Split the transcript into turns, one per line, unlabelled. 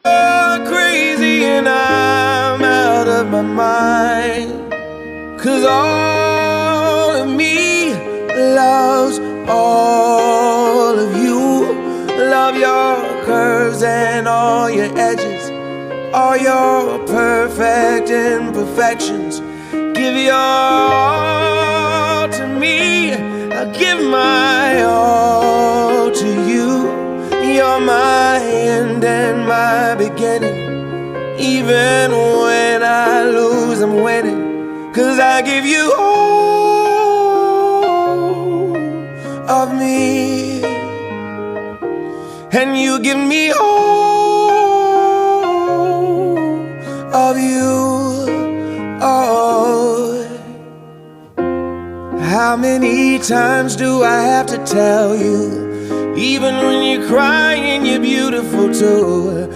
Crazy and I'm out of my mind, 'cause all of me loves all of you. Love your curves and all your edges, all your perfect imperfections. Give your all to me, I'll give my all to you. You're my end and my beginning. Even when I lose, I'm winning, 'cause I give you all of me, and you give me all of you. Oh, how many times do I have to tell you, even when you're crying, you're beautiful too?